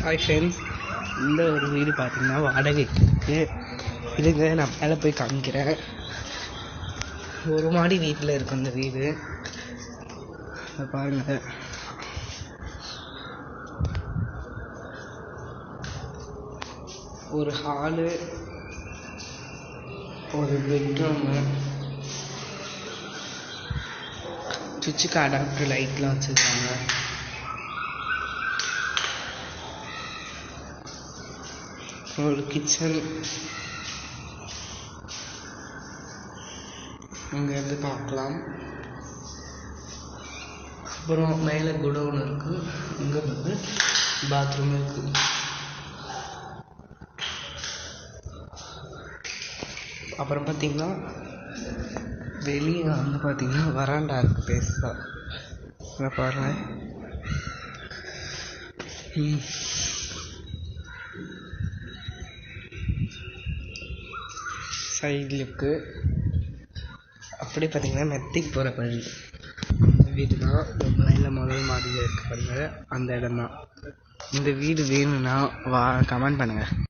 Hi friends, இந்த ஒரு வீடு பார்த்தீங்கன்னா வாடகைக்கு இருக்குது. இதுங்க நான் மேலே போய் காமிக்கிறேன். ஒரு மாடி வீட்டில் இருக்கும் இந்த வீடு. பாருங்கள், ஒரு ஹாலு, ஒரு பெட்ரூமு, சுவிட்சுக்கு அடாப்டர் லைட்லாம் வச்சுருக்காங்க. ஒரு கிச்சன் இங்கேருந்து பார்க்கலாம். அப்புறம் மேலே குடோன் இருக்குது. இங்கே வந்து பாத்ரூம் இருக்குது. அப்புறம் பார்த்தீங்கன்னா வெளியே வந்து பார்த்தீங்கன்னா வராண்டா இருக்குது பெருசாக. பாருங்கள், சைடுக்கு அப்படி பார்த்தீங்கன்னா மெத்திக்கு போகிற வழி. இந்த வீடு தான் லைனில் முதல் மாடியில் இருக்குது பாருங்கள், அந்த இடம் தான். இந்த வீடு வேணும்னா கமெண்ட் பண்ணுங்கள்.